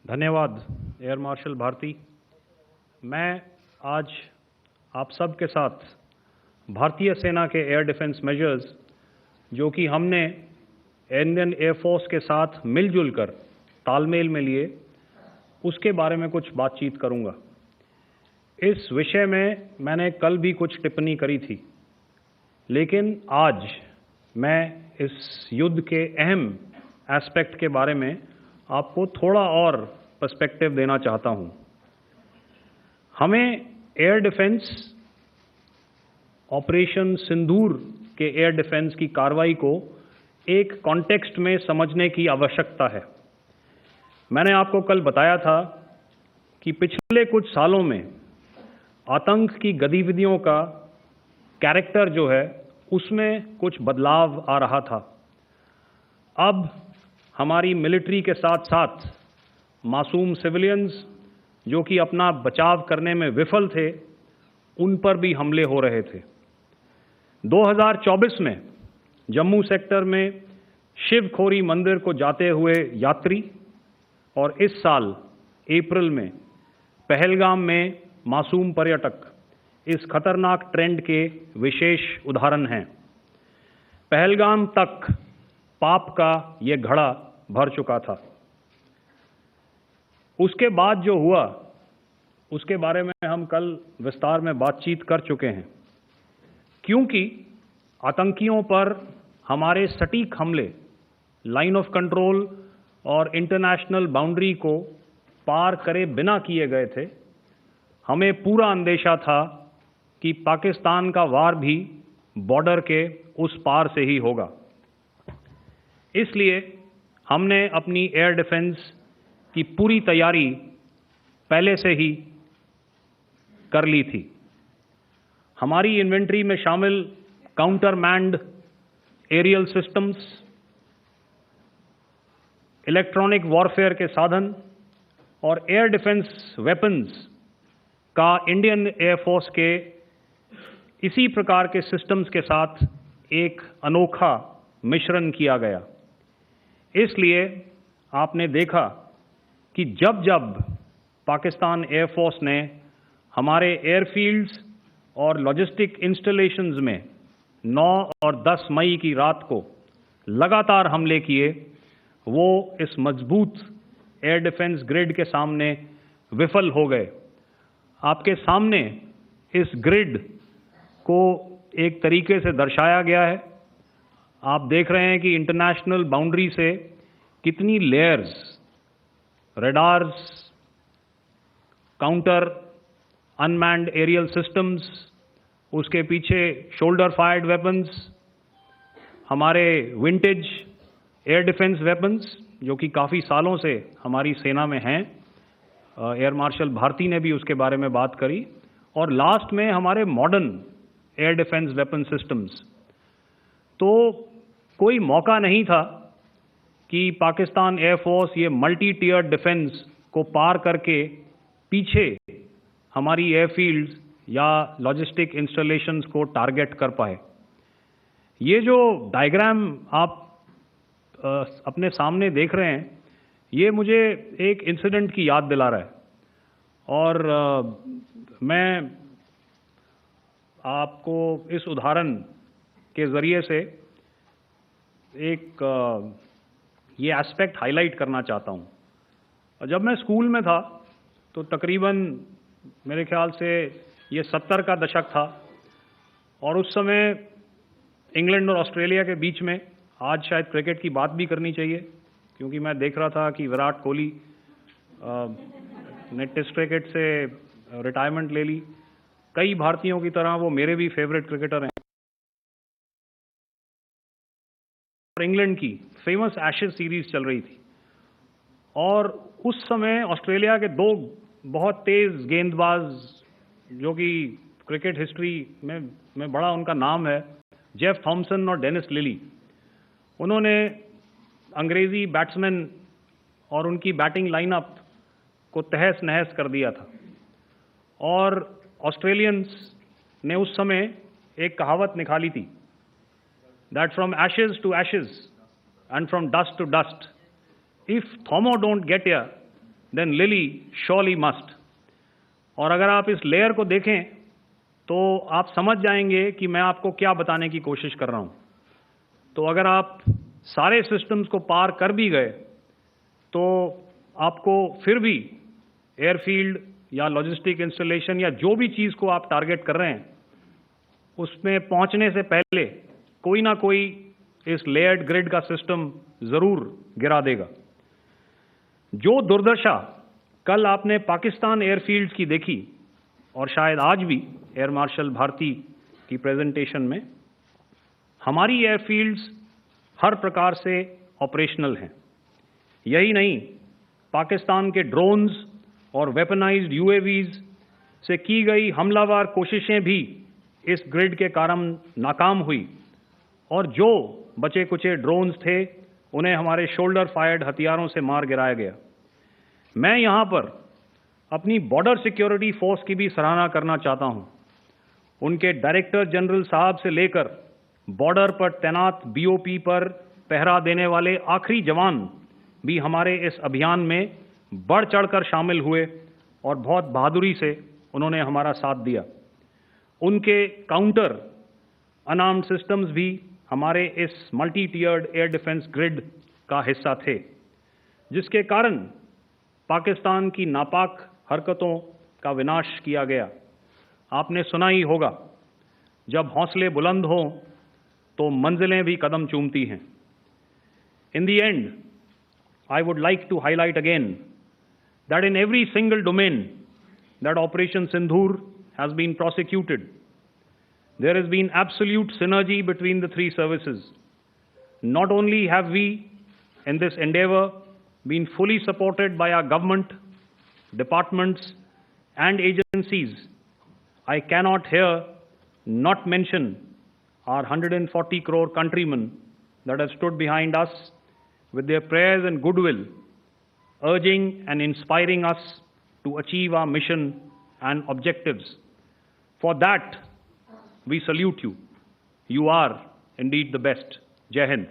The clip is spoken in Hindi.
धन्यवाद एयर मार्शल भारती। मैं आज आप सब के साथ भारतीय सेना के एयर डिफेंस मेजर्स जो कि हमने इंडियन एयरफोर्स के साथ मिलजुल कर तालमेल में लिए, उसके बारे में कुछ बातचीत करूंगा। इस विषय में मैंने कल भी कुछ टिप्पणी करी थी, लेकिन आज मैं इस युद्ध के अहम एस्पेक्ट के बारे में आपको थोड़ा और पर्सपेक्टिव देना चाहता हूं। हमें एयर डिफेंस ऑपरेशन सिंदूर के एयर डिफेंस की कार्रवाई को एक कॉन्टेक्स्ट में समझने की आवश्यकता है। मैंने आपको कल बताया था कि पिछले कुछ सालों में आतंक की गतिविधियों का कैरेक्टर जो है उसमें कुछ बदलाव आ रहा था। अब हमारी मिलिट्री के साथ साथ मासूम सिविलियंस जो कि अपना बचाव करने में विफल थे, उन पर भी हमले हो रहे थे। 2024 में जम्मू सेक्टर में शिवखोरी मंदिर को जाते हुए यात्री और इस साल अप्रैल में पहलगाम में मासूम पर्यटक इस खतरनाक ट्रेंड के विशेष उदाहरण हैं। पहलगाम तक पाप का ये घड़ा भर चुका था। उसके बाद जो हुआ उसके बारे में हम कल विस्तार में बातचीत कर चुके हैं। क्योंकि आतंकियों पर हमारे सटीक हमले लाइन ऑफ कंट्रोल और इंटरनेशनल बाउंड्री को पार करे बिना किए गए थे, हमें पूरा अंदेशा था कि पाकिस्तान का वार भी बॉर्डर के उस पार से ही होगा। इसलिए हमने अपनी एयर डिफेंस की पूरी तैयारी पहले से ही कर ली थी। हमारी इन्वेंट्री में शामिल counter manned aerial systems, electronic warfare के साधन और एयर डिफेंस वेपन्स का इंडियन एयरफोर्स के इसी प्रकार के सिस्टम्स के साथ एक अनोखा मिश्रण किया गया। इसलिए आपने देखा कि जब जब पाकिस्तान एयरफोर्स ने हमारे एयरफील्ड्स और लॉजिस्टिक इंस्टॉलेशंस में 9 और 10 मई की रात को लगातार हमले किए, वो इस मजबूत एयर डिफेंस ग्रिड के सामने विफल हो गए। आपके सामने इस ग्रिड को एक तरीके से दर्शाया गया है। आप देख रहे हैं कि इंटरनेशनल बाउंड्री से कितनी layers, radars, counter unmanned aerial systems, उसके पीछे शोल्डर फायर्ड वेपन्स, हमारे विंटेज एयर डिफेंस वेपन्स जो कि काफ़ी सालों से हमारी सेना में हैं। एयर मार्शल भारती ने भी उसके बारे में बात करी। और लास्ट में हमारे modern air defence weapon systems. तो कोई मौका नहीं था कि पाकिस्तान एयरफोर्स ये मल्टी टियर डिफेंस को पार करके पीछे हमारी एयरफील्ड्स या लॉजिस्टिक इंस्टॉलेशंस को टारगेट कर पाए। ये जो डायग्राम आप अपने सामने देख रहे हैं, ये मुझे एक इंसिडेंट की याद दिला रहा है। और मैं आपको इस उदाहरण के ज़रिए से एक ये एस्पेक्ट हाईलाइट करना चाहता हूँ। जब मैं स्कूल में था तो तकरीबन मेरे ख्याल से ये 70 का दशक था और उस समय इंग्लैंड और ऑस्ट्रेलिया के बीच में, आज शायद क्रिकेट की बात भी करनी चाहिए क्योंकि मैं देख रहा था कि विराट कोहली ने टेस्ट क्रिकेट से रिटायरमेंट ले ली। कई भारतीयों की तरह वो मेरे भी फेवरेट क्रिकेटर हैं। और इंग्लैंड की फेमस एशेज सीरीज चल रही थी और उस समय ऑस्ट्रेलिया के दो बहुत तेज गेंदबाज जो कि क्रिकेट हिस्ट्री में बड़ा उनका नाम है, जेफ थॉमसन और डेनिस लिली, उन्होंने अंग्रेजी बैट्समैन और उनकी बैटिंग लाइनअप को तहस नहस कर दिया था। और ऑस्ट्रेलियंस ने उस समय एक कहावत निकाली थी, that from ashes to ashes and from dust to dust, if Thomo don't get here, then Lily surely must. और अगर आप इस लेयर को देखें तो आप समझ जाएंगे कि मैं आपको क्या बताने की कोशिश कर रहा हूं। तो अगर आप सारे सिस्टम्स को पार कर भी गए तो आपको फिर भी एयरफील्ड या लॉजिस्टिक इंस्टॉलेशन या जो भी चीज़ को आप टारगेट कर रहे हैं उसमें पहुंचने से पहले कोई ना कोई इस लेयर्ड ग्रिड का सिस्टम ज़रूर गिरा देगा। जो दुर्दशा कल आपने पाकिस्तान एयरफील्ड्स की देखी और शायद आज भी एयर मार्शल भारती की प्रेजेंटेशन में, हमारी एयरफील्ड्स हर प्रकार से ऑपरेशनल हैं। यही नहीं, पाकिस्तान के ड्रोन्स और वेपनाइज्ड यूएवीज से की गई हमलावर कोशिशें भी इस ग्रिड के कारण नाकाम हुई और जो बचे कुचे ड्रोन्स थे उन्हें हमारे शोल्डर फायर्ड हथियारों से मार गिराया गया। मैं यहाँ पर अपनी बॉर्डर सिक्योरिटी फोर्स की भी सराहना करना चाहता हूँ। उनके डायरेक्टर जनरल साहब से लेकर बॉर्डर पर तैनात बीओपी पर पहरा देने वाले आखिरी जवान भी हमारे इस अभियान में बढ़ चढ़कर शामिल हुए और बहुत बहादुरी से उन्होंने हमारा साथ दिया। उनके काउंटर अनआर्म्ड सिस्टम्स भी हमारे इस मल्टी टियर्ड एयर डिफेंस ग्रिड का हिस्सा थे, जिसके कारण पाकिस्तान की नापाक हरकतों का विनाश किया गया। आपने सुना ही होगा, जब हौसले बुलंद हों तो मंजिलें भी कदम चूमती हैं। In the end, I would like to highlight again that in every single domain that Operation Sindhur has been prosecuted, there has been absolute synergy between the three services. Not only have we, in this endeavor, been fully supported by our government, departments, and agencies, I cannot here not mention our 140 crore countrymen that have stood behind us with their prayers and goodwill, urging and inspiring us to achieve our mission and objectives. For that, we salute you. You are indeed the best. Jai Hind.